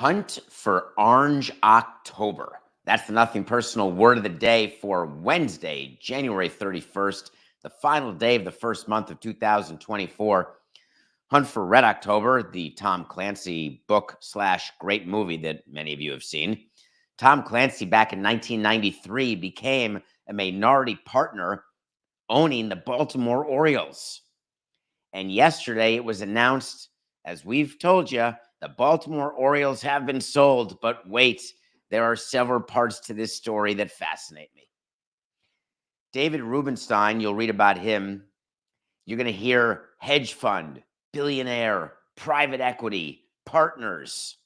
Hunt for Orange October. That's the Nothing Personal word of the day for Wednesday, January 31st, the final day of the first month of 2024. Hunt for Red October, the Tom Clancy book / great movie that many of you have seen. Tom Clancy back in 1993 became a minority partner owning the Baltimore Orioles. And yesterday it was announced, as we've told you, the Baltimore Orioles have been sold. But wait, there are several parts to this story that fascinate me. David Rubenstein, you'll read about him. You're going to hear hedge fund, billionaire, private equity, partners.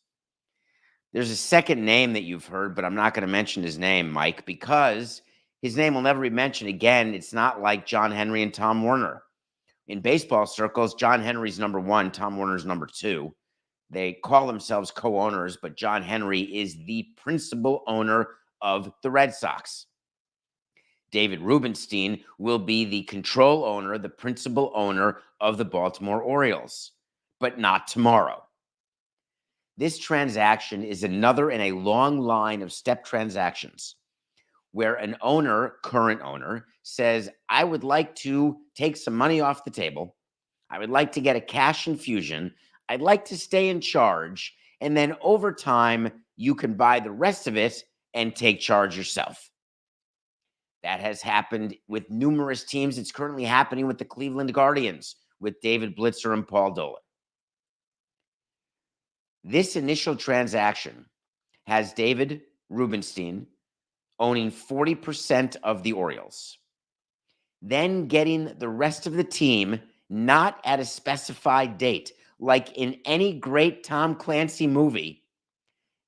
There's a second name that you've heard, but I'm not going to mention his name, Mike, because his name will never be mentioned again. It's not like John Henry and Tom Werner. In baseball circles, John Henry's number one, Tom Werner's number two. They call themselves co-owners, but John Henry is the principal owner of the Red Sox. David Rubenstein will be the control owner, the principal owner of the Baltimore Orioles, but not tomorrow. This transaction is another in a long line of step transactions where an owner, current owner, says, I would like to take some money off the table. I would like to get a cash infusion. I'd like to stay in charge. And then over time, you can buy the rest of it and take charge yourself. That has happened with numerous teams. It's currently happening with the Cleveland Guardians, with David Blitzer and Paul Dolan. This initial transaction has David Rubenstein owning 40% of the Orioles, then getting the rest of the team not at a specified date. Like in any great Tom Clancy movie,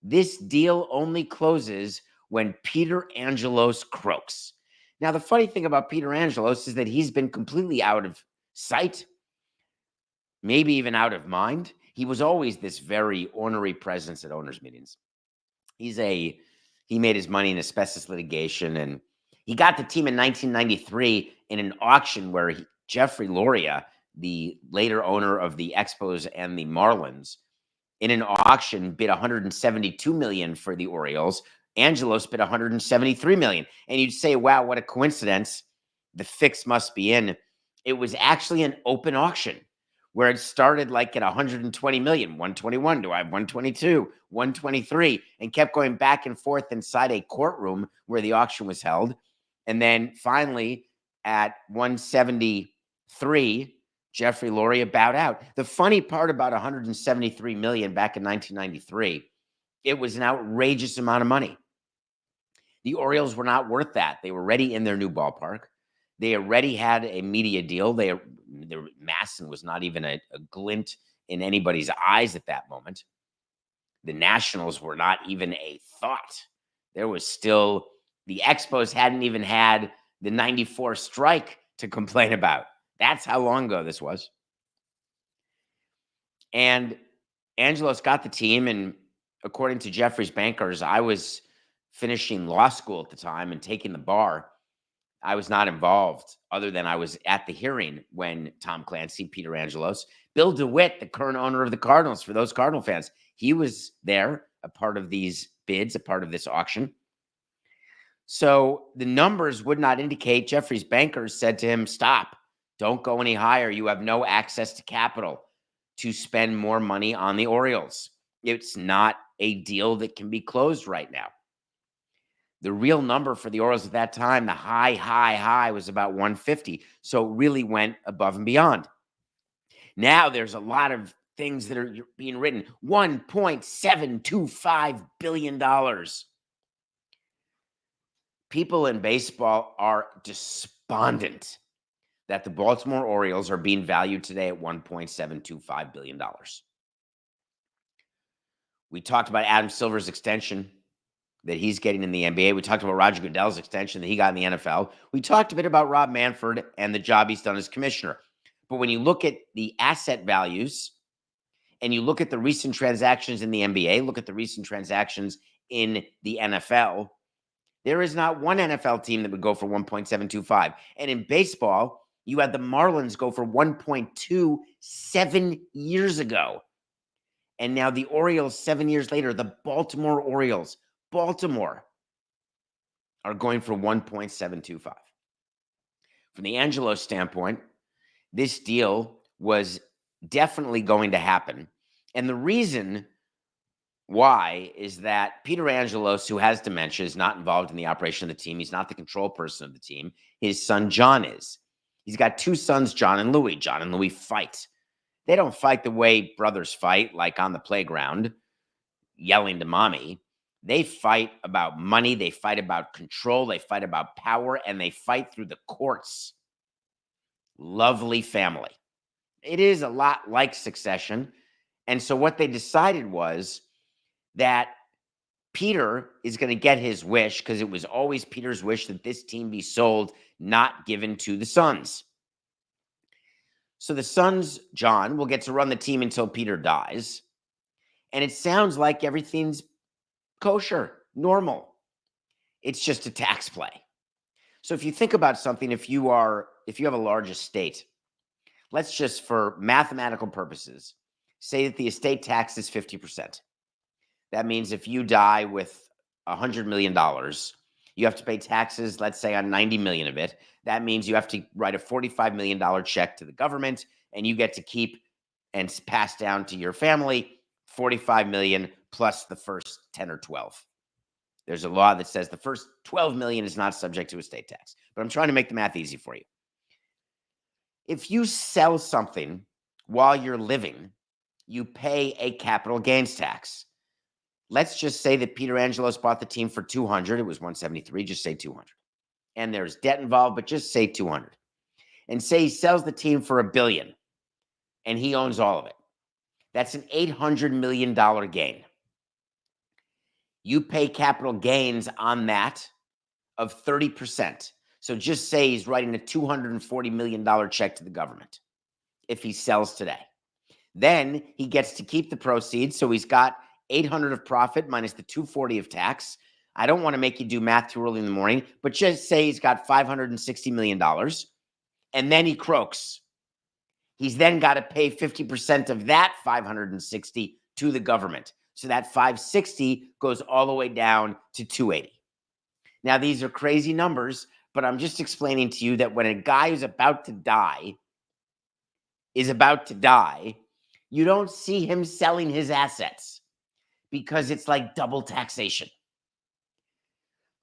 this deal only closes when Peter Angelos croaks. Now, the funny thing about Peter Angelos is that he's been completely out of sight, maybe even out of mind. He was always this very ornery presence at owners' meetings. He made his money in asbestos litigation, and he got the team in 1993 in an auction where Jeffrey Loria, the later owner of the Expos and the Marlins, in an auction bid $172 million for the Orioles. Angelos bid $173 million. And you'd say, wow, what a coincidence. The fix must be in. It was actually an open auction where it started like at 120 million, 121, do I have 122, 123, and kept going back and forth inside a courtroom where the auction was held. And then finally at 173, Jeffrey Loria bowed out. The funny part about 173 million back in 1993, it was an outrageous amount of money. The Orioles were not worth that. They were already in their new ballpark. They already had a media deal. Masson was not even a glint in anybody's eyes at that moment. The Nationals were not even a thought. There was still, the Expos hadn't even had the 94 strike to complain about. That's how long ago this was. And Angelos got the team, and according to Jeffrey's bankers, I was finishing law school at the time and taking the bar. I was not involved other than I was at the hearing when Tom Clancy, Peter Angelos, Bill DeWitt, the current owner of the Cardinals, for those Cardinal fans, he was there, a part of these bids, a part of this auction. So the numbers would not indicate. Jeffrey's bankers said to him, stop, don't go any higher. You have no access to capital to spend more money on the Orioles. It's not a deal that can be closed right now. The real number for the Orioles at that time, the high was about 150. So it really went above and beyond. Now there's a lot of things that are being written. $1.725 billion. People in baseball are despondent that the Baltimore Orioles are being valued today at $1.725 billion. We talked about Adam Silver's extension that he's getting in the NBA. We talked about Roger Goodell's extension that he got in the NFL. We talked a bit about Rob Manfred and the job he's done as commissioner. But when you look at the asset values and you look at the recent transactions in the NBA, look at the recent transactions in the NFL, there is not one NFL team that would go for 1.725. And in baseball, you had the Marlins go for 1.2 7 years ago. And now the Orioles, 7 years later, the Baltimore Orioles, Baltimore, are going for 1.725. From the Angelos standpoint, this deal was definitely going to happen. And the reason why is that Peter Angelos, who has dementia, is not involved in the operation of the team. He's not the control person of the team. His son, John, is. He's got two sons, John and Louie. John and Louie fight. They don't fight the way brothers fight, like on the playground, yelling to mommy. They fight about money. They fight about control. They fight about power, and they fight through the courts. Lovely family. It is a lot like Succession. And so what they decided was that Peter is going to get his wish, because it was always Peter's wish that this team be sold, not given to the sons. So the sons, John, will get to run the team until Peter dies. And it sounds like everything's kosher, normal. It's just a tax play. So if you think about something, if you have a large estate, let's just, for mathematical purposes, say that the estate tax is 50%. That means if you die with $100 million, you have to pay taxes, let's say, on 90 million of it. That means you have to write a $45 million check to the government, and you get to keep and pass down to your family 45 million plus the first 10 or 12. There's a law that says the first 12 million is not subject to estate tax, but I'm trying to make the math easy for you. If you sell something while you're living, you pay a capital gains tax. Let's just say that Peter Angelos bought the team for 200. It was 173. Just say 200. And there's debt involved, but just say 200. And say he sells the team for $1 billion, and he owns all of it. That's an $800 million gain. You pay capital gains on that of 30%. So just say he's writing a $240 million check to the government if he sells today. Then he gets to keep the proceeds. So he's got 800 of profit minus the 240 of tax. I don't want to make you do math too early in the morning, but just say he's got $560 million, and then he croaks. He's then got to pay 50% of that 560 to the government. So that 560 goes all the way down to 280. Now, these are crazy numbers, but I'm just explaining to you that when a guy who's about to die is about to die, you don't see him selling his assets, because it's like double taxation.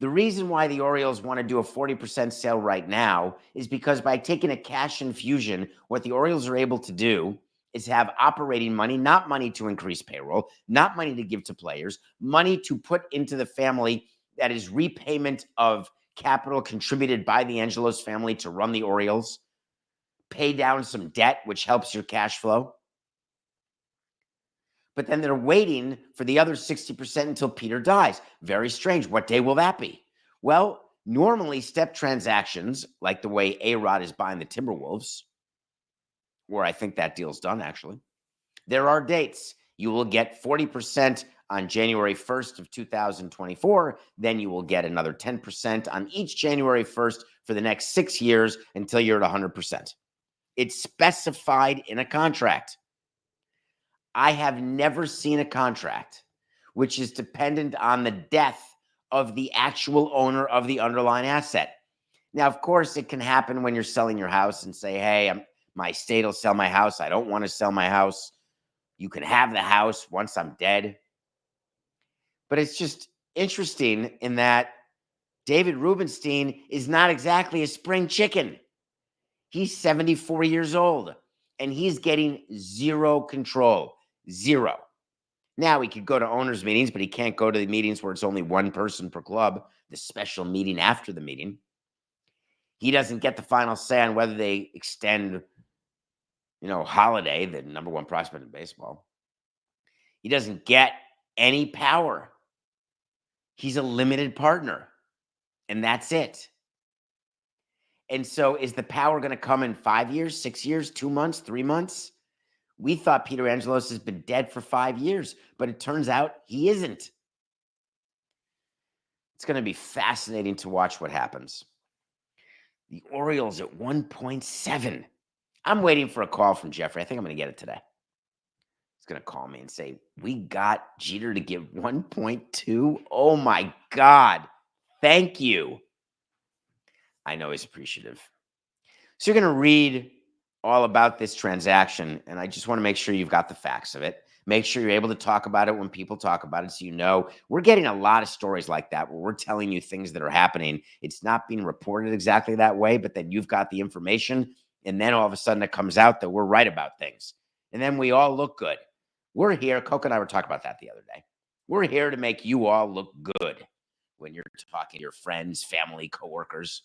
The reason why the Orioles want to do a 40% sale right now is because by taking a cash infusion, what the Orioles are able to do is have operating money, not money to increase payroll, not money to give to players, money to put into the family that is repayment of capital contributed by the Angelos family to run the Orioles, pay down some debt, which helps your cash flow. But then they're waiting for the other 60% until Peter dies. Very strange. What day will that be? Well, normally step transactions, like the way A-Rod is buying the Timberwolves, where I think that deal's done, actually. There are dates. You will get 40% on January 1st of 2024. Then you will get another 10% on each January 1st for the next 6 years until you're at 100%. It's specified in a contract. I have never seen a contract which is dependent on the death of the actual owner of the underlying asset. Now, of course, it can happen when you're selling your house and say, hey, my estate will sell my house. I don't want to sell my house. You can have the house once I'm dead. But it's just interesting in that David Rubenstein is not exactly a spring chicken. He's 74 years old, and he's getting zero control. Zero. Now, he could go to owners' meetings, but he can't go to the meetings where it's only one person per club, the special meeting after the meeting. He doesn't get the final say on whether they extend, Holiday, the number one prospect in baseball. He doesn't get any power. He's a limited partner, and that's it. And so is the power going to come in 5 years, 6 years, 2 months, 3 months? We thought Peter Angelos has been dead for 5 years, but it turns out he isn't. It's going to be fascinating to watch what happens. The Orioles at 1.7. I'm waiting for a call from Jeffrey. I think I'm going to get it today. going to call me and say, we got Jeter to give 1.2. Oh my God. Thank you. I know he's appreciative. So you're going to read all about this transaction, and I just want to make sure you've got the facts of it. Make sure you're able to talk about it when people talk about it, so you know. We're getting a lot of stories like that where we're telling you things that are happening. It's not being reported exactly that way, but then you've got the information, and then all of a sudden it comes out that we're right about things. And then we all look good. We're here. Coke and I were talking about that the other day. We're here to make you all look good when you're talking to your friends, family, coworkers.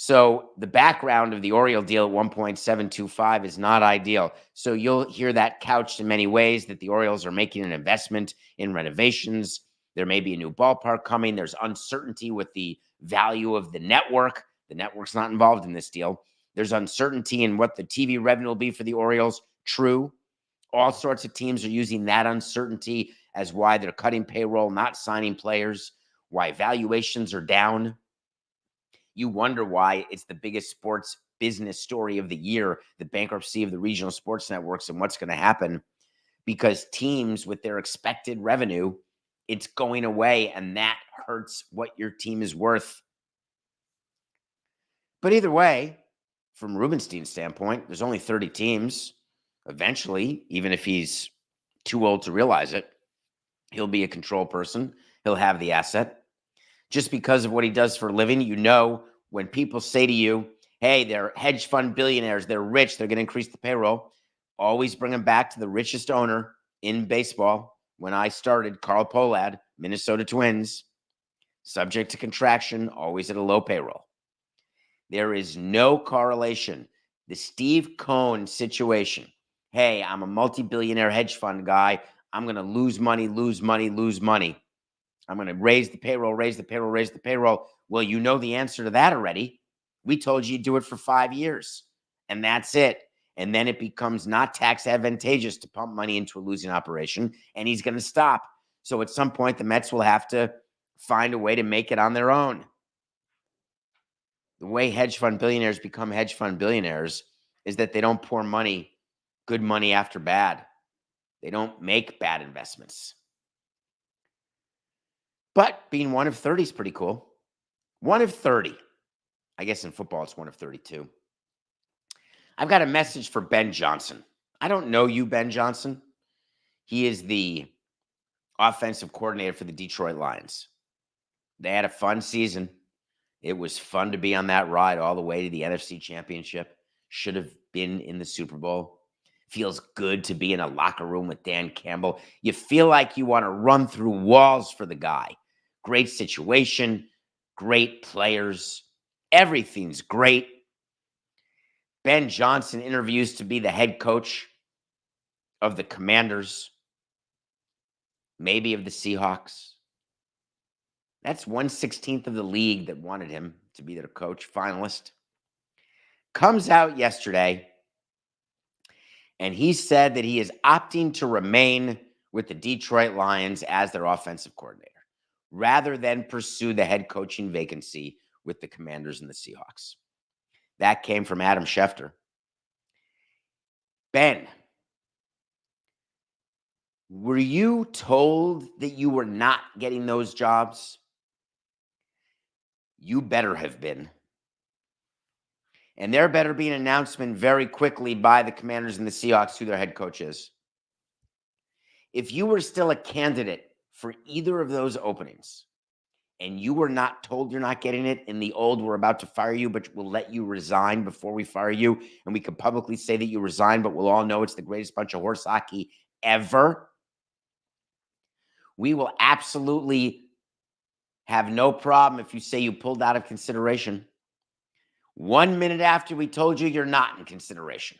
So the background of the Oriole deal at 1.725 is not ideal. So you'll hear that couched in many ways, that the Orioles are making an investment in renovations. There may be a new ballpark coming. There's uncertainty with the value of the network. The network's not involved in this deal. There's uncertainty in what the TV revenue will be for the Orioles. True. All sorts of teams are using that uncertainty as why they're cutting payroll, not signing players, why valuations are down. You wonder why it's the biggest sports business story of the year, the bankruptcy of the regional sports networks and what's going to happen, because teams with their expected revenue, it's going away, and that hurts what your team is worth. But either way, from Rubenstein's standpoint, there's only 30 teams. Eventually, even if he's too old to realize it, he'll be a control person. He'll have the asset. Just because of what he does for a living, you know, when people say to you, hey, they're hedge fund billionaires, they're rich, they're going to increase the payroll, always bring them back to the richest owner in baseball. When I started, Carl Pohlad, Minnesota Twins, subject to contraction, always at a low payroll. There is no correlation. The Steve Cohen situation, hey, I'm a multi-billionaire hedge fund guy, I'm going to lose money, lose money, lose money. I'm going to raise the payroll, raise the payroll, raise the payroll. Well, you know the answer to that already. We told you to do it for 5 years, and that's it. And then it becomes not tax advantageous to pump money into a losing operation, and he's going to stop. So at some point, the Mets will have to find a way to make it on their own. The way hedge fund billionaires become hedge fund billionaires is that they don't pour money, good money after bad. They don't make bad investments. But being one of 30 is pretty cool. One of 30. I guess in football, it's one of 32. I've got a message for Ben Johnson. I don't know you, Ben Johnson. He is the offensive coordinator for the Detroit Lions. They had a fun season. It was fun to be on that ride all the way to the NFC Championship. Should have been in the Super Bowl. Feels good to be in a locker room with Dan Campbell. You feel like you want to run through walls for the guy. Great situation, great players. Everything's great. Ben Johnson interviews to be the head coach of the Commanders, maybe of the Seahawks. That's 1/16 of the league that wanted him to be their coach, finalist. Comes out yesterday, and he said that he is opting to remain with the Detroit Lions as their offensive coordinator, rather than pursue the head coaching vacancy with the Commanders and the Seahawks. That came from Adam Schefter. Ben, were you told that you were not getting those jobs? You better have been. And there better be an announcement very quickly by the Commanders and the Seahawks who their head coach is. If you were still a candidate for either of those openings, and you were not told you're not getting it, in the old, we're about to fire you, but we'll let you resign before we fire you, and we can publicly say that you resign, but we'll all know it's the greatest bunch of horse hockey ever, we will absolutely have no problem if you say you pulled out of consideration 1 minute after we told you you're not in consideration.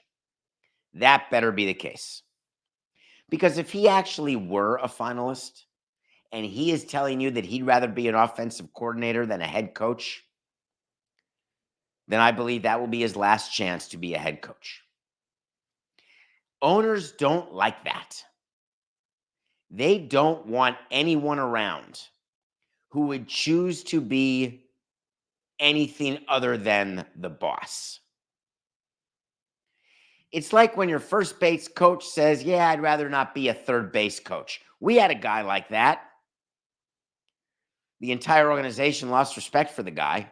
That better be the case. Because if he actually were a finalist and he is telling you that he'd rather be an offensive coordinator than a head coach, then I believe that will be his last chance to be a head coach. Owners don't like that. They don't want anyone around who would choose to be anything other than the boss. It's like when your first base coach says, yeah, I'd rather not be a third base coach. We had a guy like that. The entire organization lost respect for the guy.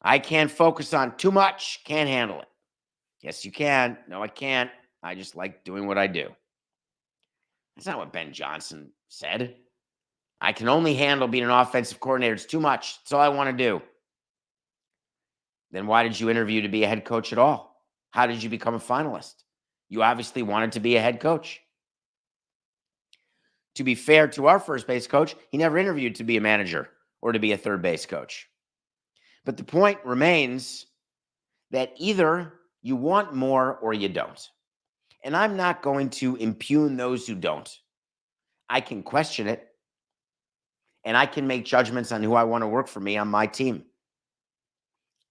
I can't focus on too much. Can't handle it. Yes, you can. No, I can't. I just like doing what I do. That's not what Ben Johnson said. I can only handle being an offensive coordinator. It's too much. That's all I want to do. Then why did you interview to be a head coach at all? How did you become a finalist? You obviously wanted to be a head coach. To be fair to our first base coach, he never interviewed to be a manager or to be a third base coach. But the point remains that either you want more or you don't. And I'm not going to impugn those who don't. I can question it, and I can make judgments on who I want to work for me on my team.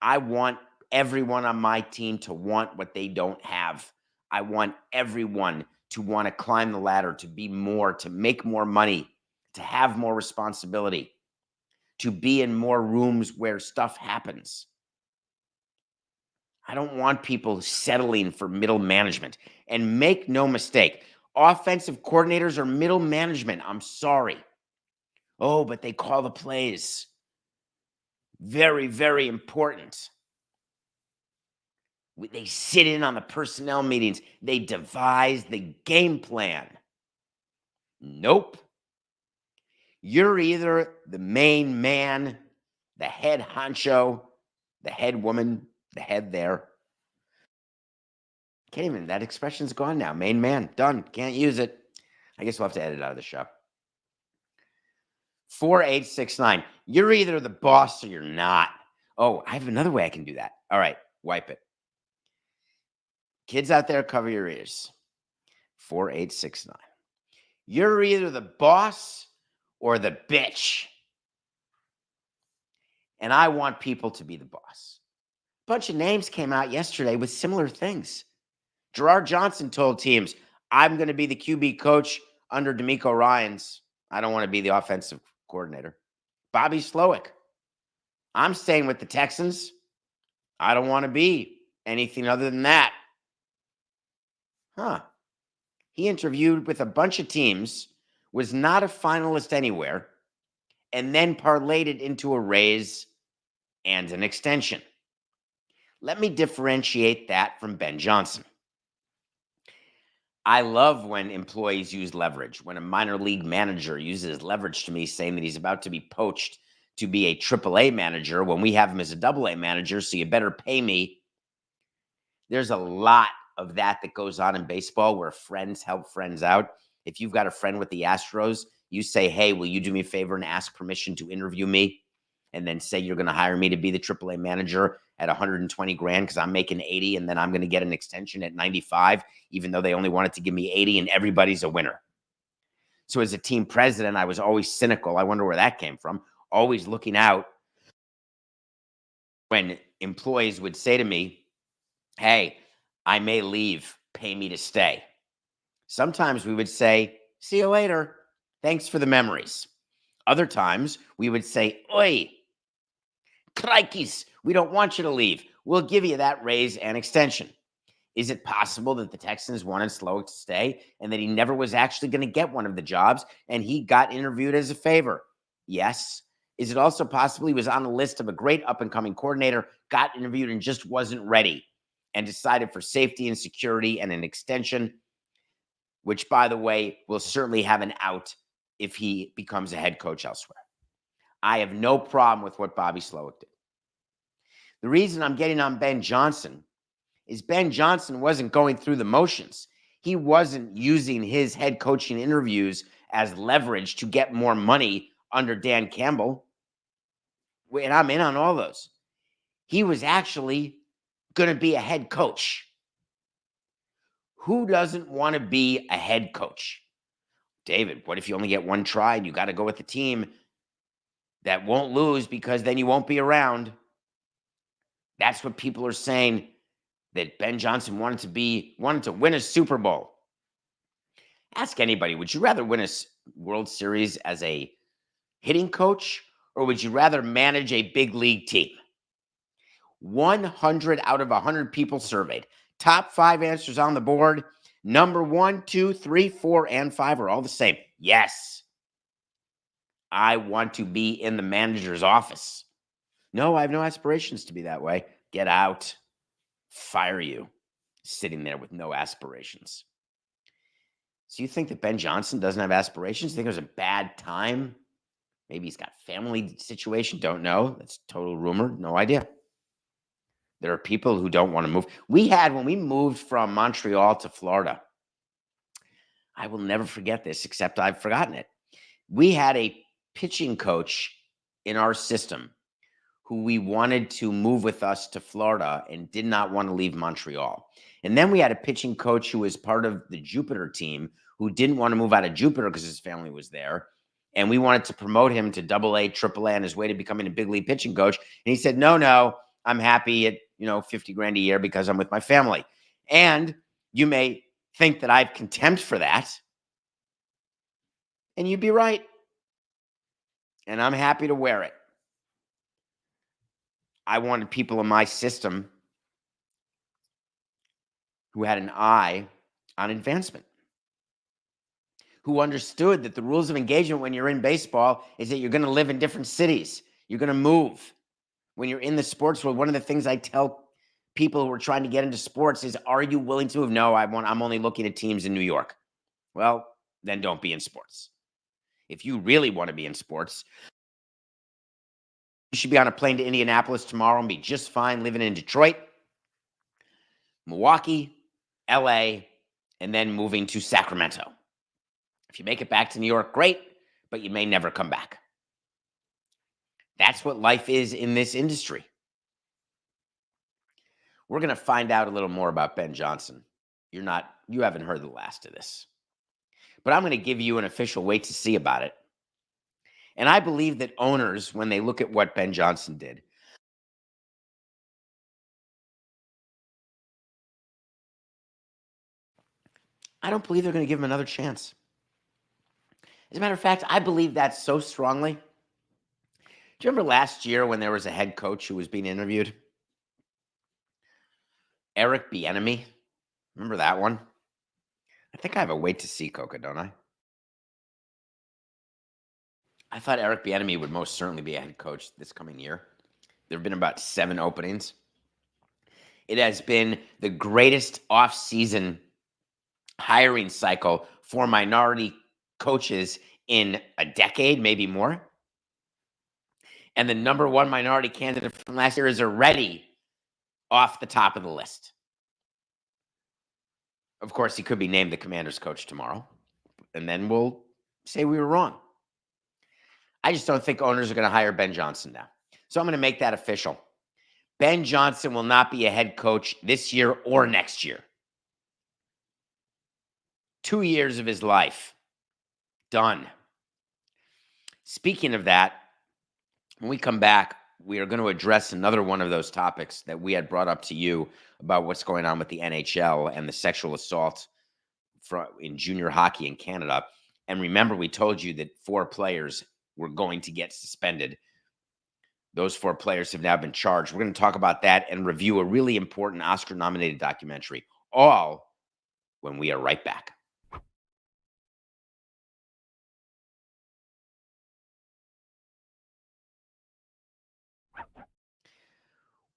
I want everyone on my team to want what they don't have. I want everyone to want to climb the ladder, to be more, to make more money, to have more responsibility, to be in more rooms where stuff happens. I don't want people settling for middle management. And make no mistake, offensive coordinators are middle management. I'm sorry. Oh, but they call the plays. Very, very important. They sit in on the personnel meetings. They devise the game plan. Nope. You're either the main man, the head honcho, the head woman, the head there. Can't even, that expression's gone now. Main man, done. Can't use it. I guess we'll have to edit it out of the show. 4869. You're either the boss or you're not. Oh, I have another way I can do that. All right, wipe it. Kids out there, cover your ears. 4869. You're either the boss or the bitch. And I want people to be the boss. A bunch of names came out yesterday with similar things. Gerard Johnson told teams, I'm going to be the QB coach under DeMeco Ryans. I don't want to be the offensive coordinator. Bobby Slowick, I'm staying with the Texans. I don't want to be anything other than that. Huh. He interviewed with a bunch of teams, was not a finalist anywhere, and then parlayed it into a raise and an extension. Let me differentiate that from Ben Johnson. I love when employees use leverage, when a minor league manager uses leverage to me saying that he's about to be poached to be a AAA manager when we have him as a AA manager, so you better pay me. There's a lot of that goes on in baseball where friends help friends out. If you've got a friend with the Astros, you say, hey, will you do me a favor and ask permission to interview me? And then say you're going to hire me to be the AAA manager at 120 grand because I'm making 80 and then I'm going to get an extension at 95, even though they only wanted to give me 80 and everybody's a winner. So as a team president, I was always cynical. I wonder where that came from. Always looking out when employees would say to me, hey, I may leave, pay me to stay. Sometimes we would say, see you later. Thanks for the memories. Other times we would say, oi, crikeys, we don't want you to leave. We'll give you that raise and extension. Is it possible that the Texans wanted Slowick to stay and that he never was actually going to get one of the jobs and he got interviewed as a favor? Yes. Is it also possible he was on the list of a great up-and-coming coordinator, got interviewed and just wasn't ready and decided for safety and security and an extension, which, by the way, will certainly have an out if he becomes a head coach elsewhere? I have no problem with what Bobby Slowick did. The reason I'm getting on Ben Johnson is Ben Johnson wasn't going through the motions. He wasn't using his head coaching interviews as leverage to get more money under Dan Campbell. And I'm in on all those. He was actually going to be a head coach. Who doesn't want to be a head coach? David, what if you only get one try and you got to go with the team that won't lose because then you won't be around? That's what people are saying, that Ben Johnson wanted to win a Super Bowl. Ask anybody, would you rather win a World Series as a hitting coach or would you rather manage a big league team? 100 out of 100 people surveyed, Top 5 answers on the board. Number 1, 2, 3, 4, and 5 are all the same. Yes, I want to be in the manager's office. No, I have no aspirations to be that way. Get out. Fire you. Sitting there with no aspirations. So you think that Ben Johnson doesn't have aspirations? You think it was a bad time? Maybe he's got family situation. Don't know. That's total rumor. No idea. There are people who don't want to move. When we moved from Montreal to Florida, I will never forget this, except I've forgotten it. We had a pitching coach in our system who we wanted to move with us to Florida and did not want to leave Montreal. And then we had a pitching coach who was part of the Jupiter team who didn't want to move out of Jupiter because his family was there. And we wanted to promote him to AA, AAA on his way to becoming a big league pitching coach. And he said, no, I'm happy at, 50 grand a year because I'm with my family. And you may think that I have contempt for that. And you'd be right. And I'm happy to wear it. I wanted people in my system who had an eye on advancement, who understood that the rules of engagement when you're in baseball is that you're going to live in different cities. You're going to move. When you're in the sports world, one of the things I tell people who are trying to get into sports is, are you willing to move? No, I'm only looking at teams in New York. Well, then don't be in sports. If you really want to be in sports, you should be on a plane to Indianapolis tomorrow and be just fine living in Detroit, Milwaukee, LA, and then moving to Sacramento. If you make it back to New York, great, but you may never come back. That's what life is in this industry. We're going to find out a little more about Ben Johnson. You haven't heard the last of this. But I'm going to give you an official wait to see about it. And I believe that owners, when they look at what Ben Johnson did, I don't believe they're going to give him another chance. As a matter of fact, I believe that so strongly. Do you remember last year when there was a head coach who was being interviewed? Eric Bieniemy. Remember that one? I think I have a wait to see, Coca, don't I? I thought Eric Bieniemy would most certainly be a head coach this coming year. There have been about 7 openings. It has been the greatest off-season hiring cycle for minority coaches in a decade, maybe more. And the number 1 minority candidate from last year is already off the top of the list. Of course, he could be named the Commanders coach tomorrow, and then we'll say we were wrong. I just don't think owners are going to hire Ben Johnson now. So I'm going to make that official. Ben Johnson will not be a head coach this year or next year. 2 years of his life. Done. Speaking of that, when we come back, we are going to address another one of those topics that we had brought up to you about what's going on with the NHL and the sexual assault in junior hockey in Canada. And remember, we told you that 4 players were going to get suspended. Those 4 players have now been charged. We're going to talk about that and review a really important Oscar-nominated documentary, all when we are right back.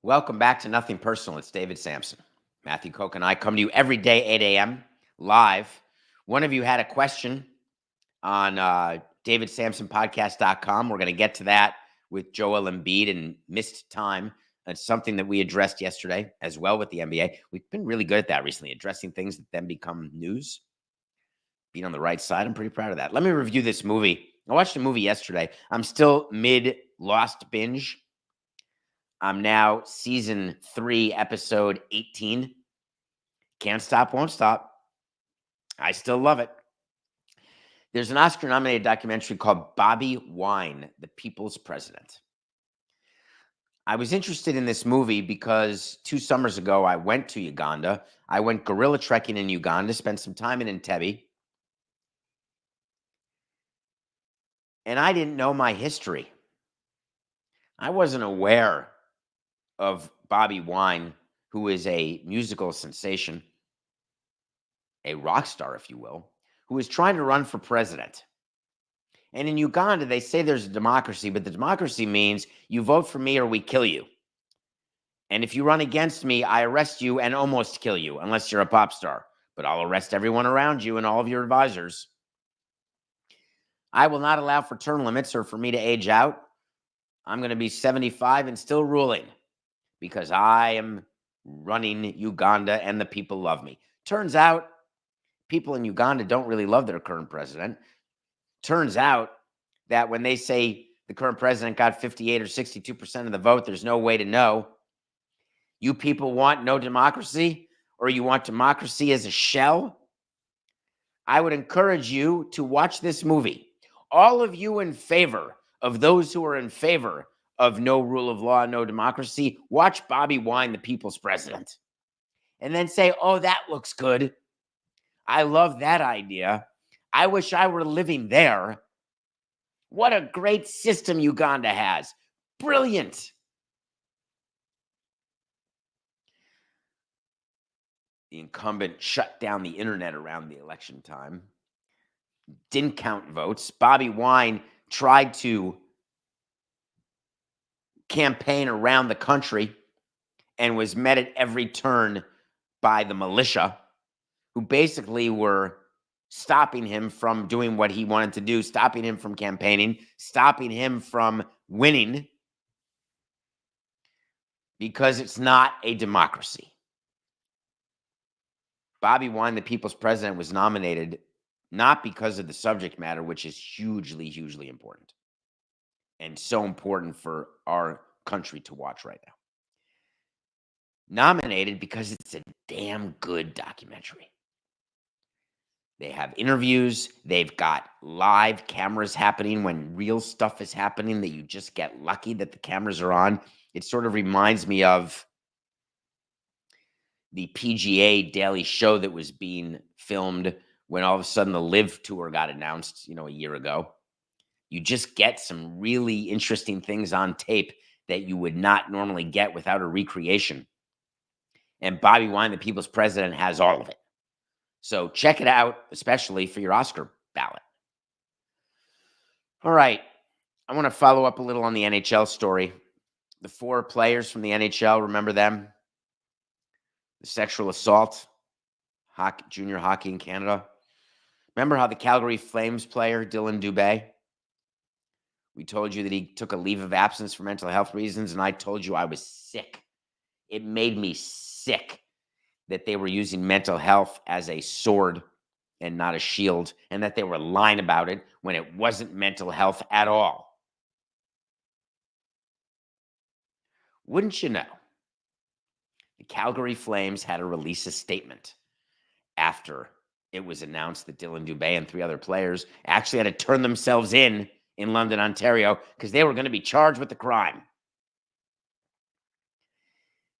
Welcome back to Nothing Personal. It's David Samson. Matthew Koch and I come to you every day, 8 a.m., live. One of you had a question on davidsamsonpodcast.com. We're going to get to that with Joel Embiid and missed time. That's something that we addressed yesterday as well with the NBA. We've been really good at that recently, addressing things that then become news. Being on the right side, I'm pretty proud of that. Let me review this movie. I watched a movie yesterday. I'm still mid-Lost binge. I'm now season 3, episode 18. Can't stop, won't stop. I still love it. There's an Oscar-nominated documentary called Bobby Wine, the People's President. I was interested in this movie because 2 summers ago, I went to Uganda. I went gorilla trekking in Uganda, spent some time in Entebbe. And I didn't know my history. I wasn't aware of Bobby Wine who is a musical sensation, a rock star, if you will, who is trying to run for president. And in Uganda, they say there's a democracy, but the democracy means you vote for me or we kill you. And if you run against me, I arrest you and almost kill you, unless you're a pop star. But I'll arrest everyone around you and all of your advisors. I will not allow for term limits or for me to age out. I'm going to be 75 and still ruling because I am running Uganda and the people love me. Turns out people in Uganda don't really love their current president. Turns out that when they say the current president got 58 or 62% of the vote, there's no way to know. You people want no democracy, or you want democracy as a shell? I would encourage you to watch this movie. All of you in favor of those who are in favor of no rule of law, no democracy, watch Bobby Wine, the people's president, and then say, oh, that looks good. I love that idea. I wish I were living there. What a great system Uganda has. Brilliant. The incumbent shut down the internet around the election time, didn't count votes. Bobby Wine tried to campaign around the country and was met at every turn by the militia, who basically were stopping him from doing what he wanted to do, stopping him from campaigning, stopping him from winning, because it's not a democracy. Bobby Wine, the people's president, was nominated not because of the subject matter, which is hugely, hugely important and so important for our country to watch right now. Nominated because it's a damn good documentary. They have interviews. They've got live cameras happening when real stuff is happening that you just get lucky that the cameras are on. It sort of reminds me of the PGA Daily Show that was being filmed when all of a sudden the Live Tour got announced, a year ago. You just get some really interesting things on tape that you would not normally get without a recreation. And Bobby Wine, the people's president, has all of it. So check it out, especially for your Oscar ballot. All right. I want to follow up a little on the NHL story. The 4 players from the NHL, remember them? The sexual assault, junior hockey in Canada. Remember how the Calgary Flames player, Dylan Dubé, we told you that he took a leave of absence for mental health reasons, and I told you I was sick. It made me sick that they were using mental health as a sword and not a shield, and that they were lying about it when it wasn't mental health at all. Wouldn't you know? The Calgary Flames had to release a statement after it was announced that Dylan Dubé and 3 other players actually had to turn themselves in London, Ontario, because they were going to be charged with the crime.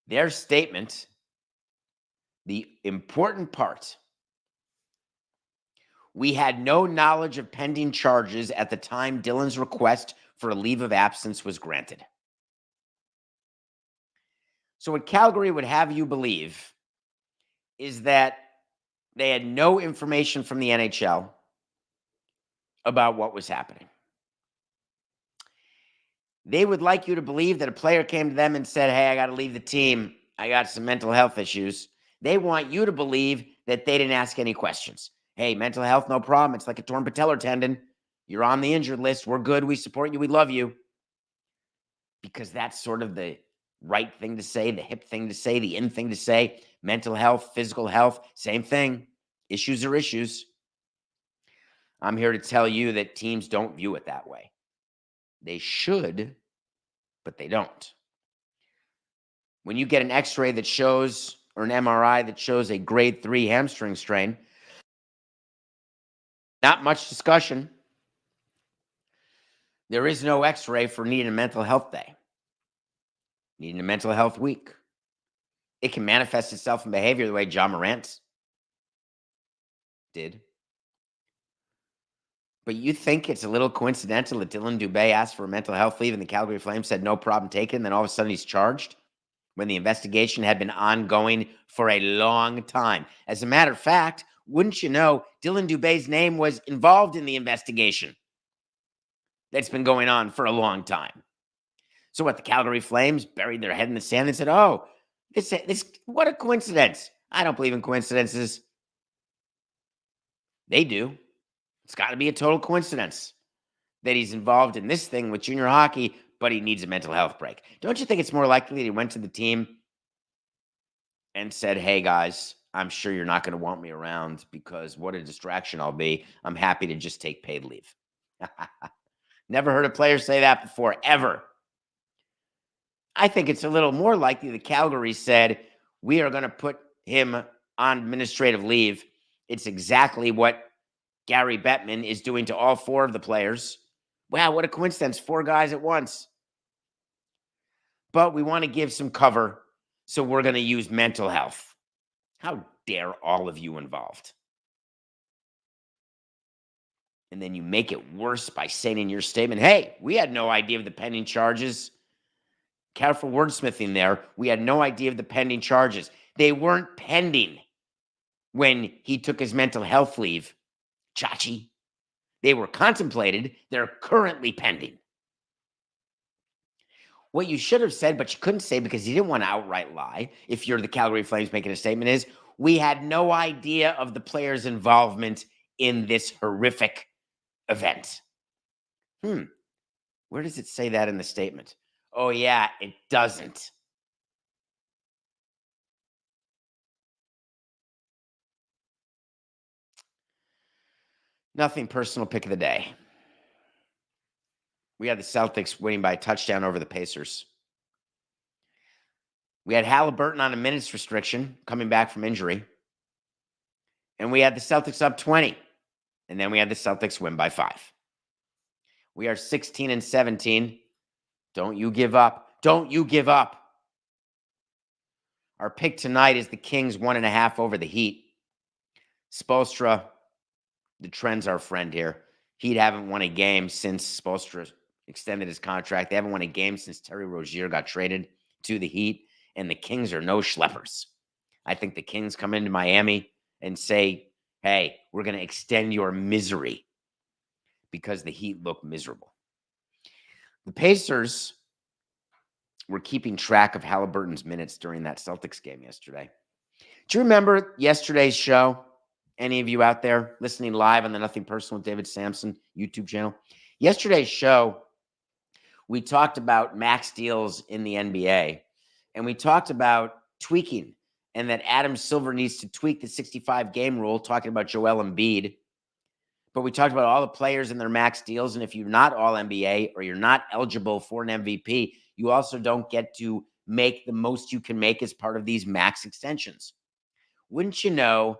Their statement, the important part, we had no knowledge of pending charges at the time Dylan's request for a leave of absence was granted. So what Calgary would have you believe is that they had no information from the NHL about what was happening. They would like you to believe that a player came to them and said, hey, I got to leave the team. I got some mental health issues. They want you to believe that they didn't ask any questions. Hey, mental health, no problem. It's like a torn patellar tendon. You're on the injured list. We're good. We support you. We love you. Because that's sort of the right thing to say, the hip thing to say, the in thing to say. Mental health, physical health, same thing. Issues are issues. I'm here to tell you that teams don't view it that way. They should, but they don't. When you get an x-ray that shows, or an MRI that shows a grade 3 hamstring strain, not much discussion. There is no x-ray for needing a mental health day, needing a mental health week. It can manifest itself in behavior the way John Morant did. But you think it's a little coincidental that Dylan Dubé asked for a mental health leave and the Calgary Flames said no problem taken, and then all of a sudden he's charged when the investigation had been ongoing for a long time. As a matter of fact, wouldn't you know, Dylan Dubé's name was involved in the investigation that's been going on for a long time. So what, the Calgary Flames buried their head in the sand and said, oh, this what a coincidence. I don't believe in coincidences. They do. It's got to be a total coincidence that he's involved in this thing with junior hockey, but he needs a mental health break. Don't you think it's more likely that he went to the team and said, hey, guys, I'm sure you're not going to want me around because what a distraction I'll be. I'm happy to just take paid leave. Never heard a player say that before, ever. I think it's a little more likely that Calgary said, we are going to put him on administrative leave. It's exactly what Gary Bettman is doing to all four of the players. Wow, what a coincidence. 4 guys at once. But we want to give some cover, so we're going to use mental health. How dare all of you involved? And then you make it worse by saying in your statement, hey, we had no idea of the pending charges. Careful wordsmithing there. We had no idea of the pending charges. They weren't pending when he took his mental health leave, Chachi. They were contemplated. They're currently pending. What you should have said, but you couldn't say because you didn't want to outright lie, if you're the Calgary Flames making a statement, is we had no idea of the players' involvement in this horrific event. Where does it say that in the statement? Oh, yeah, it doesn't. Nothing personal pick of the day. We had the Celtics winning by a touchdown over the Pacers. We had Halliburton on a minutes restriction coming back from injury. And we had the Celtics up 20. And then we had the Celtics win by 5. We are 16-17. Don't you give up. Don't you give up. Our pick tonight is the Kings 1.5 over the Heat. Spoelstra, the trend's our friend here. Heat haven't won a game since Spoelstra extended his contract. They haven't won a game since Terry Rozier got traded to the Heat. And the Kings are no schleppers. I think the Kings come into Miami and say, hey, we're going to extend your misery because the Heat look miserable. The Pacers were keeping track of Halliburton's minutes during that Celtics game yesterday. Do you remember yesterday's show? Any of you out there listening live on the Nothing Personal with David Samson YouTube channel? Yesterday's show, we talked about max deals in the NBA, and we talked about tweaking and that Adam Silver needs to tweak the 65-game rule, talking about Joel Embiid. But we talked about all the players and their max deals, and if you're not all NBA or you're not eligible for an MVP, you also don't get to make the most you can make as part of these max extensions. Wouldn't you know,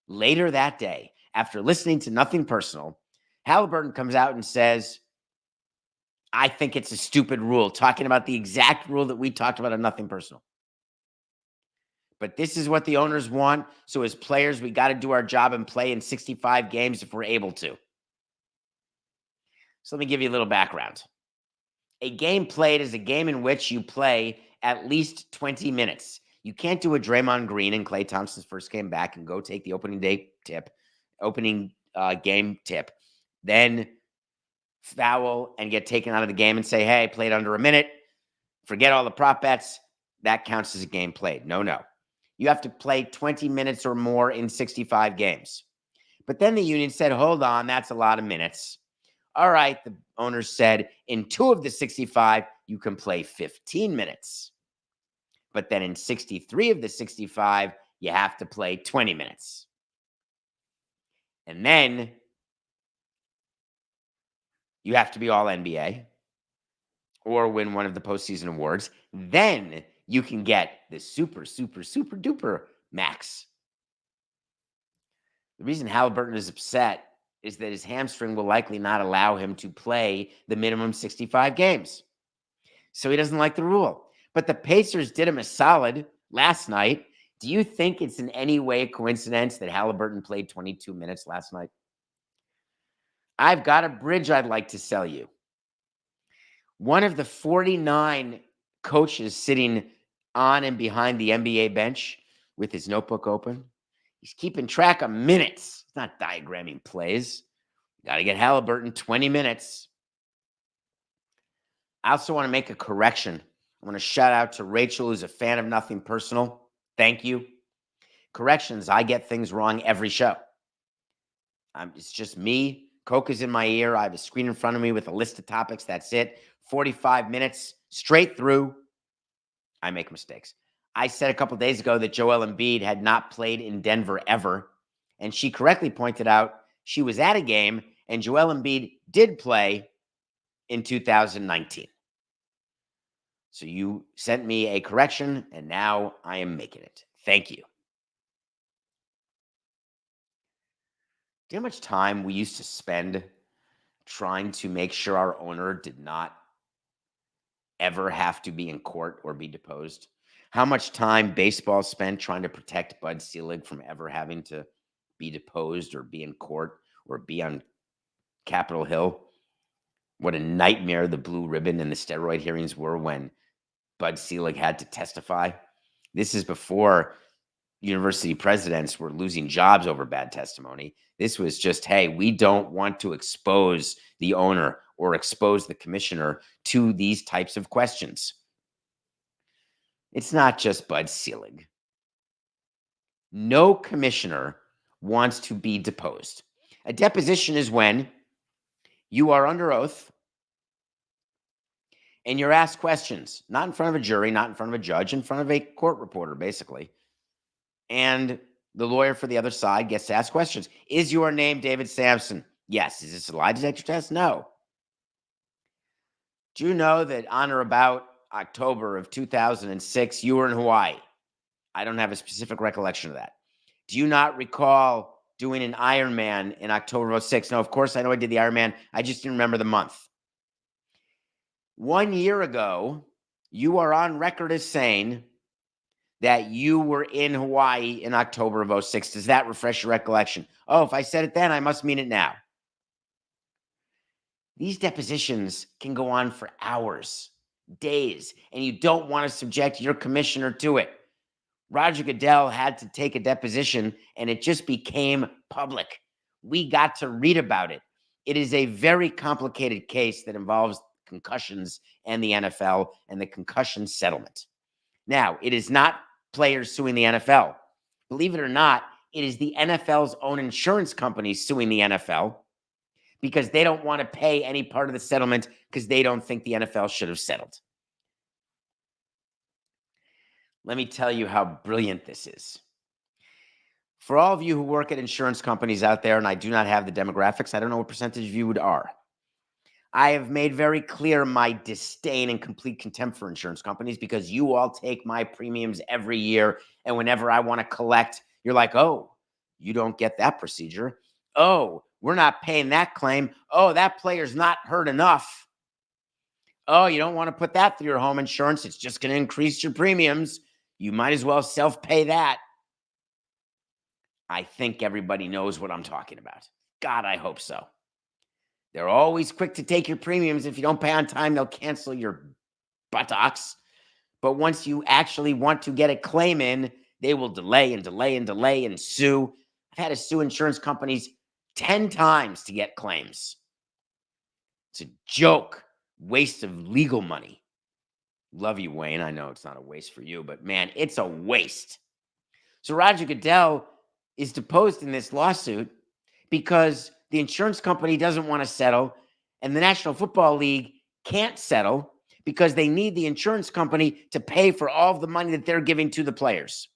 later that day, after listening to Nothing Personal, Halliburton comes out and says, I think it's a stupid rule, talking about the exact rule that we talked about on Nothing Personal. But this is what the owners want. So as players, we got to do our job and play in 65 games if we're able to. So let me give you a little background. A game played is a game in which you play at least 20 minutes. You can't do a Draymond Green and Klay Thompson's first game back and go take the opening game tip, then foul and get taken out of the game and say, hey, I played under a minute. Forget all the prop bets. That counts as a game played. No. You have to play 20 minutes or more in 65 games. But then the union said, hold on, that's a lot of minutes. All right, the owners said, in 2 of the 65, you can play 15 minutes. But then in 63 of the 65, you have to play 20 minutes. And then you have to be all NBA or win one of the postseason awards. Then you can get the super duper max. The reason Halliburton is upset is that his hamstring will likely not allow him to play the minimum 65 games. So he doesn't like the rule. But the Pacers did him a solid last night. Do you think it's in any way a coincidence that Halliburton played 22 minutes last night? I've got a bridge I'd like to sell you. One of the 49 coaches sitting on and behind the NBA bench with his notebook open. He's keeping track of minutes. He's not diagramming plays. Got to get Halliburton 20 minutes. I also want to make a correction. I want to shout out to Rachel, who's a fan of Nothing Personal. Thank you. Corrections, I get things wrong every show. It's just me. Coke is in my ear. I have a screen in front of me with a list of topics. That's it. 45 minutes straight through. I make mistakes. I said a couple days ago that Joel Embiid had not played in Denver ever, and she correctly pointed out she was at a game, and Joel Embiid did play in 2019. So you sent me a correction, and now I am making it. Thank you. Do you know how much time we used to spend trying to make sure our owner did not ever have to be in court or be deposed? How much time baseball spent trying to protect Bud Selig from ever having to be deposed or be in court or be on Capitol Hill? What a nightmare the blue ribbon and the steroid hearings were when Bud Selig had to testify. This is before university presidents were losing jobs over bad testimony. This was just, hey, we don't want to expose the owner or expose the commissioner to these types of questions. It's not just Bud Selig. No commissioner wants to be deposed. A deposition is when you are under oath and you're asked questions, not in front of a jury, not in front of a judge, in front of a court reporter, basically. And the lawyer for the other side gets to ask questions. Is your name David Samson? Yes. Is this a lie detector test? No. Do you know that on or about October of 2006, you were in Hawaii? I don't have a specific recollection of that. Do you not recall doing an Ironman in October of 06? No, of course, I know I did the Ironman. I just didn't remember the month. 1 year ago, you are on record as saying that you were in Hawaii in October of 06. Does that refresh your recollection? Oh, if I said it then, I must mean it now. These depositions can go on for hours, days, and you don't want to subject your commissioner to it. Roger Goodell had to take a deposition, and it just became public. We got to read about it. It is a very complicated case that involves concussions and the NFL and the concussion settlement. Now, it is not players suing the NFL. Believe it or not, it is the NFL's own insurance companies suing the NFL because they don't want to pay any part of the settlement because they don't think the NFL should have settled. Let me tell you how brilliant this is. For all of you who work at insurance companies out there, and I do not have the demographics, I don't know what percentage of you are. I have made very clear my disdain and complete contempt for insurance companies because you all take my premiums every year. And whenever I want to collect, you're like, oh, you don't get that procedure. Oh, we're not paying that claim. Oh, that player's not hurt enough. Oh, you don't want to put that through your home insurance. It's just going to increase your premiums. You might as well self-pay that. I think everybody knows what I'm talking about. God, I hope so. They're always quick to take your premiums. If you don't pay on time, they'll cancel your buttocks. But once you actually want to get a claim in, they will delay and delay and delay and sue. I've had to sue insurance companies 10 times to get claims. It's a joke. Waste of legal money. Love you, Wayne. I know it's not a waste for you, but man, it's a waste. So Roger Goodell is deposed in this lawsuit because the insurance company doesn't want to settle, and the National Football League can't settle because they need the insurance company to pay for all of the money that they're giving to the players.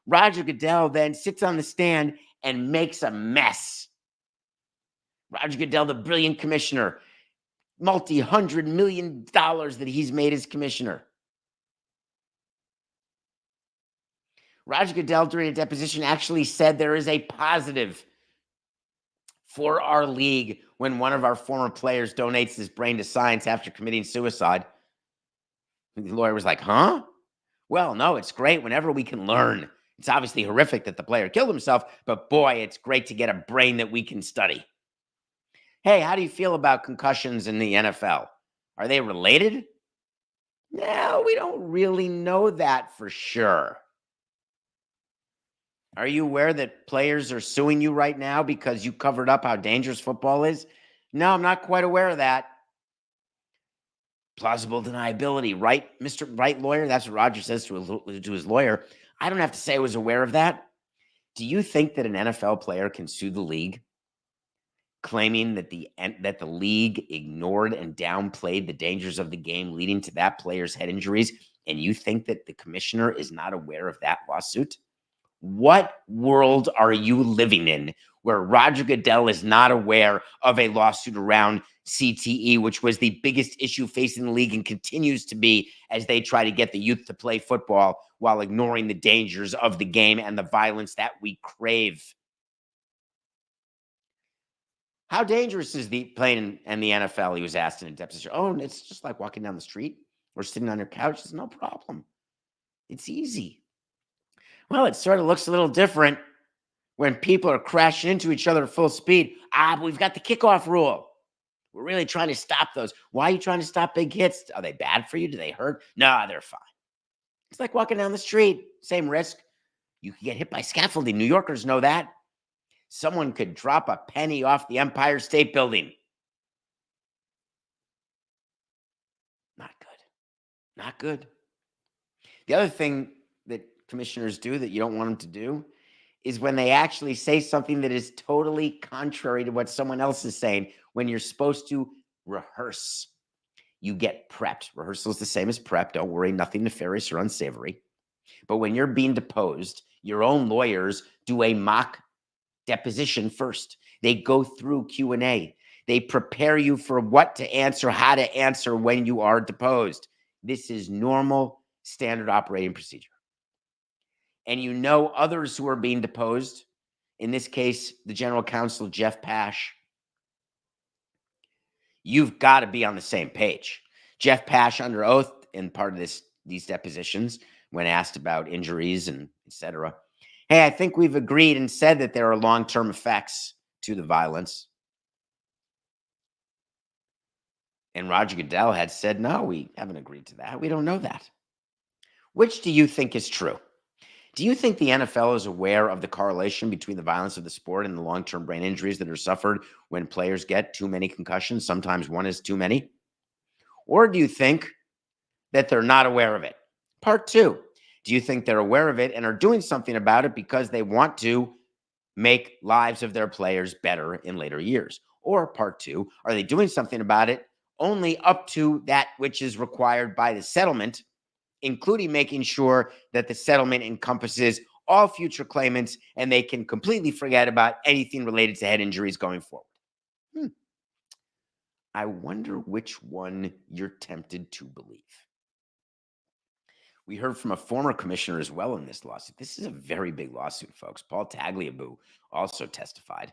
Roger Goodell then sits on the stand and makes a mess. Roger Goodell, the brilliant commissioner, multi-$100 million that he's made as commissioner. Roger Goodell, during a deposition, actually said there is a positive for our league when one of our former players donates his brain to science after committing suicide. The lawyer was like, huh? Well, no, it's great whenever we can learn. It's obviously horrific that the player killed himself, but boy, it's great to get a brain that we can study. Hey, how do you feel about concussions in the NFL? Are they related? No, we don't really know that for sure. Are you aware that players are suing you right now because you covered up how dangerous football is? No, I'm not quite aware of that. Plausible deniability, right, Mr. Right lawyer? That's what Roger says to his lawyer. I don't have to say I was aware of that. Do you think that an NFL player can sue the league claiming that the league ignored and downplayed the dangers of the game leading to that player's head injuries, and you think that the commissioner is not aware of that lawsuit? What world are you living in where Roger Goodell is not aware of a lawsuit around CTE, which was the biggest issue facing the league and continues to be as they try to get the youth to play football while ignoring the dangers of the game and the violence that we crave? How dangerous is the playing in the NFL? He was asked in a deposition. Oh, it's just like walking down the street or sitting on your couch. It's no problem. It's easy. Well, it sort of looks a little different when people are crashing into each other at full speed. But we've got the kickoff rule. We're really trying to stop those. Why are you trying to stop big hits? Are they bad for you? Do they hurt? No, they're fine. It's like walking down the street. Same risk. You could get hit by scaffolding. New Yorkers know that. Someone could drop a penny off the Empire State Building. Not good. Not good. The other thing that commissioners do that you don't want them to do is when they actually say something that is totally contrary to what someone else is saying. When you're supposed to rehearse, you get prepped. Rehearsal is the same as prep. Don't worry, nothing nefarious or unsavory. But when you're being deposed, your own lawyers do a mock deposition first. They go through Q&A. They prepare you for what to answer, how to answer when you are deposed. This is normal, standard operating procedure. And you know others who are being deposed, in this case, the general counsel, Jeff Pash, you've got to be on the same page. Jeff Pash, under oath in part of these depositions, when asked about injuries and et cetera, hey, I think we've agreed and said that there are long-term effects to the violence. And Roger Goodell had said, no, we haven't agreed to that. We don't know that. Which do you think is true? Do you think the NFL is aware of the correlation between the violence of the sport and the long-term brain injuries that are suffered when players get too many concussions? Sometimes one is too many. Or do you think that they're not aware of it? Part two, do you think they're aware of it and are doing something about it because they want to make lives of their players better in later years? Or part two, are they doing something about it only up to that which is required by the settlement, including making sure that the settlement encompasses all future claimants and they can completely forget about anything related to head injuries going forward? I wonder which one you're tempted to believe. We heard from a former commissioner as well in this lawsuit. This is a very big lawsuit, folks. Paul Tagliabue also testified.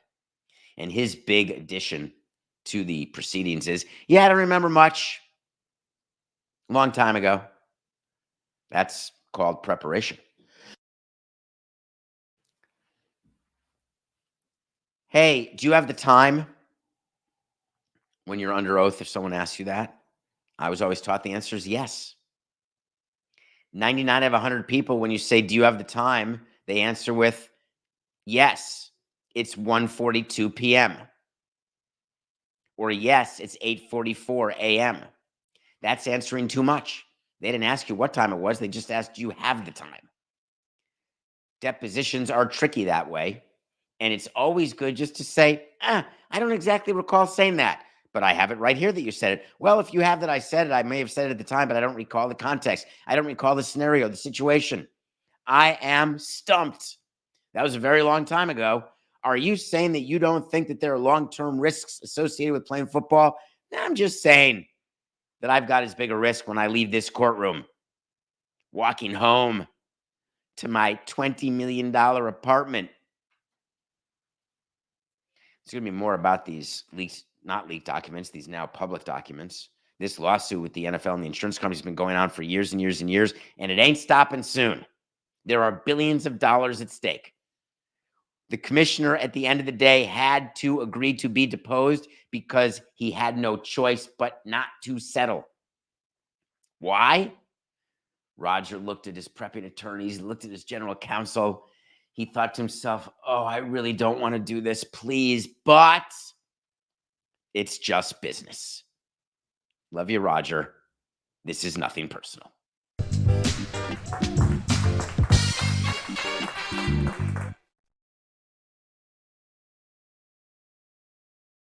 And his big addition to the proceedings is, yeah, I don't remember much. A long time ago. That's called preparation. Hey, do you have the time when you're under oath if someone asks you that? I was always taught the answer is yes. 99 out of 100 people, when you say, do you have the time? They answer with, yes, it's 1:42 p.m. Or yes, it's 8:44 a.m. That's answering too much. They didn't ask you what time it was. They just asked, do you have the time? Depositions are tricky that way. And it's always good just to say, I don't exactly recall saying that, but I have it right here that you said it. Well, if you have that I said it, I may have said it at the time, but I don't recall the context. I don't recall the scenario, the situation. I am stumped. That was a very long time ago. Are you saying that you don't think that there are long-term risks associated with playing football? No, I'm just saying that I've got as big a risk when I leave this courtroom, walking home to my $20 million apartment. It's going to be more about these leaked, not leaked documents, these now public documents. This lawsuit with the NFL and the insurance companies has been going on for years and years and years, and it ain't stopping soon. There are billions of dollars at stake. The commissioner, at the end of the day, had to agree to be deposed because he had no choice but not to settle. Why? Roger looked at his prepping attorneys, looked at his general counsel. He thought to himself, oh, I really don't want to do this, please, but it's just business. Love you, Roger. This is nothing personal.